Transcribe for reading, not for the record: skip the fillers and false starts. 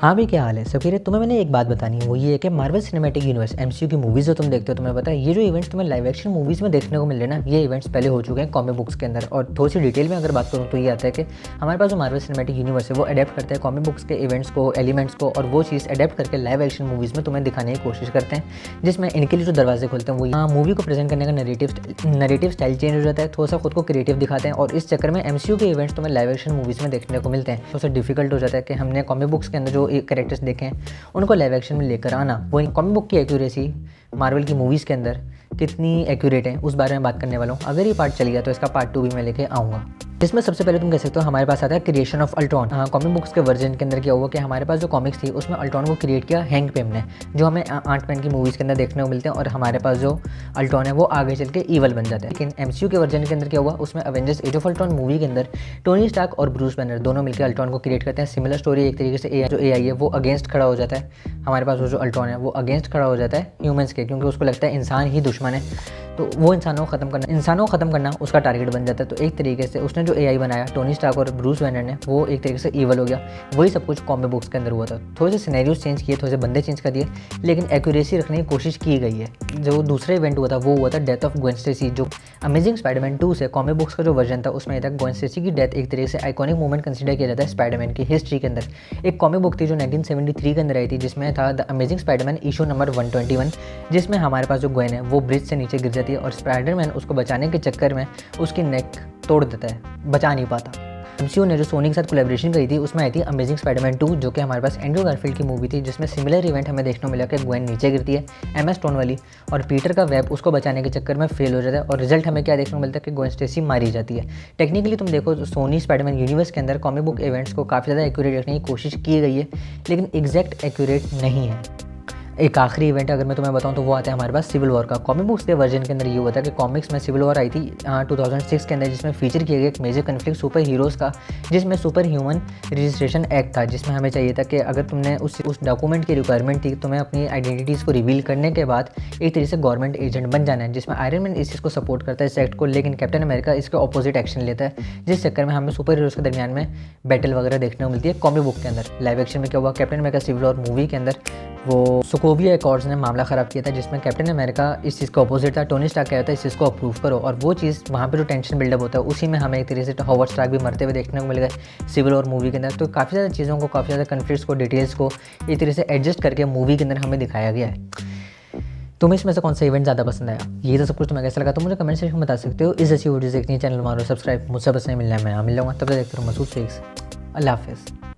हाँ भी, क्या हाल है सफीर? तुम्हें मैंने एक बात बतानी है, वो ये है कि मार्वल सिनेमैटिक यूनिवर्स एमसीयू की मूवीज़ जो तुम देखते हो, तुम्हें पता है ये जो इवेंट्स तुम्हें लाइव एक्शन मूवीज़ में देखने को मिल रहे हैं ना, ये इवेंट्स पहले हो चुके हैं कॉमिक बुक्स के अंदर। और थोड़ी सी डिटेल में अगर बात करूँ तो ये आता है कि हमारे पास जो मार्वल सिनेमैटिक यूनिवर्स है वो अडेप्ट करते हैं कॉमिक बुक्स के इवेंट्स को, एलिमेंट्स को, और वो चीज़ अडेप्ट करके लाइव एक्शन मूवीज़ में तुम्हें दिखाने की कोशिश करते हैं, जिसमें इनके लिए जो दरवाजे खोलते हैं वो यहाँ मूवी को प्रेजेंट करने का नरेटिव स्टाइल चेंज हो जाता है, थोड़ा सा खुद को क्रिएटिव दिखाते हैं, और इस चक्कर में एमसीयू के इवेंट्स तुम्हें लाइव एक्शन मूवीज़ में देखने को मिलते हैं। थोड़ा सा डिफिकल्ट हो जाता है कि हमने कॉमिक बुक्स के अंदर जो कैरेक्टर्स देखे हैं उनको लाइव एक्शन में लेकर आना। वो कॉमिक बुक की एक्यूरेसी मार्वल की मूवीज़ के अंदर कितनी एक्यूरेट है उस बारे में बात करने वाला हूँ। अगर ये पार्ट चल गया तो इसका पार्ट 2 भी मैं लेके आऊँगा। इसमें सबसे पहले तुम कह सकते हो हमारे पास आता है creation of Ultron. Comic books के वर्जन के अंदर क्या हुआ कि हमारे पास जो कॉमिक्स थी उसमें अल्ट्रॉन को क्रिएट किया हैंक पिम ने, जो हमें आंट-मैन की मूवीज़ के अंदर देखने को मिलते हैं, और हमारे पास जो अल्ट्रॉन है वो आगे चल के ईवल बन जाता है। लेकिन एमसीयू के वर्जन के अंदर क्या हुआ, उसमें Avengers age of Ultron movie के अंदर टोनी स्टार्क और ब्रूस बैनर दोनों मिलकर अल्ट्रॉन को क्रिएट करते हैं। सिमिलर स्टोरी एक तरीके से जो एआई है वो अगेंस्ट खड़ा हो जाता है, हमारे पास वो जो अल्ट्रॉन है वो अगेंस्ट खड़ा हो जाता है ह्यूमंस के, क्योंकि उसको लगता है इंसान ही दुश्मन है, तो वो इंसानों को ख़त्म करना उसका टारगेट बन जाता है। तो एक तरीके से उसने जो एआई बनाया टोनी स्टार्क और ब्रूस बैनर ने, वो एक तरीके से ईवल हो गया। वही सब कुछ कॉमिक बुक्स के अंदर हुआ था। थोड़े से सिनेरियोस चेंज किए, थोड़े से बंदे चेंज कर दिए, लेकिन एक्यूरेसी रखने की कोशिश की गई है। जो दूसरा इवेंट हुआ था वो हुआ था डेथ ऑफ ग्वेन स्टेसी। जो अमेजिंग स्पाइडरमैन 2 से कॉमिक बुक्स का जो वर्जन था उसमें था ग्वेन स्टेसी की डेथ एक तरीके से आइकॉनिक मोमेंट कंसिडर किया जाता है स्पाइडरमैन की हिस्ट्री के अंदर। एक कॉमिक बुक थी जो 1973 के अंदर आई थी, जिसमें था the amazing Spiderman issue number 121, जिसमें हमारे पास जो ग्वेन है वो ब्रिज से नीचे गिर जाती है और स्पाइडरमैन उसको बचाने के चक्कर में उसकी नेक तोड़ देता है, बचा नहीं पाता। एमसीयू ने जो सोनी के साथ कोलैबोरेशन करी थी उसमें आई थी अमेजिंग स्पाइडरमैन 2, जो कि हमारे पास एंड्रू गारफील्ड की मूवी थी, जिसमें सिमिलर इवेंट हमें देखने को मिला कि ग्वेन नीचे गिरती है एमएस स्टोन वाली, और पीटर का वेब उसको बचाने के चक्कर में फेल हो जाता है, और रिजल्ट हमें क्या देखने को मिलता है कि ग्वेन स्टेसी मारी जाती है। टेक्निकली तुम देखो तो सोनी स्पाइडरमैन यूनिवर्स के अंदर कॉमिक बुक इवेंट्स को काफ़ी ज़्यादा एक्यूरेट रखने की कोशिश की गई है, लेकिन एग्जैक्ट एक्यूरेट नहीं है। एक आखिरी इवेंट अगर मैं तुम्हें बताऊं तो वो आता है हमारे पास सिविल वॉर का। कॉमिक बुक्स के वर्जन के अंदर ये हुआ था कि कॉमिक्स में सिविल वॉर आई थी 2006 के अंदर, जिसमें फीचर किया गया एक मेजर कन्फ्लिक्ट सुपर हीरोज़ का, जिसमें सुपर ह्यूमन रजिस्ट्रेशन एक्ट था, जिसमें हमें चाहिए था कि अगर तुमने उस डॉक्यूमेंट की रिक्वायरमेंट थी, तुम्हें अपनी आइडेंटिटीज़ को रिवील करने के बाद एक तरीके से गवर्नमेंट एजेंट बन जाना है, जिसमें आयरन मैन इस चीज़ को सपोर्ट करता है इस एक्ट को, लेकिन कैप्टन अमेरिका इसके ऑपोजिट एक्शन लेता है, जिस चक्कर में हमें सुपर हीरोज़ के दरमियान में बैटल वगैरह देखने को मिलती है कॉमिक बुक के अंदर। लाइव एक्शन में क्या हुआ, Captain America Civil War movie के अंदर वो सोकोविया एकॉर्ड्स ने मामला ख़राब किया था, जिसमें कैप्टन अमेरिका इस चीज़ का ऑपोजिट था, टोनी स्टार्क कहता है इस चीज़ को अप्रूव करो, और वो चीज़ वहाँ पे जो टेंशन बिल्डअप होता है उसी में हमें एक तरीके से हॉवर्ड स्टार्क भी मरते हुए देखने को मिल गए सिविल वॉर मूवी के अंदर। तो काफ़ी ज़्यादा चीज़ों को, काफ़ी ज़्यादा कन्फ्लिक्ट्स को, डिटेल्स को एक तरीके से एडजस्ट करके मूवी के अंदर हमें दिखाया गया है। तुम्हें इसमें से कौन सा इवेंट ज़्यादा पसंद आया, ये तो सब कुछ तुम्हें कैसा लगा तो मुझे कमेंट सेक्शन में बता सकते हो। इस ऐसी वीडियोज़ देखनी, चैनल मारो सब्सक्राइब, मुझसे बस नहीं मिलना है, मैं मिल जाऊँगा। तब तक देखते रहो मसूद शेख्स। अल्लाह हाफ़िज़।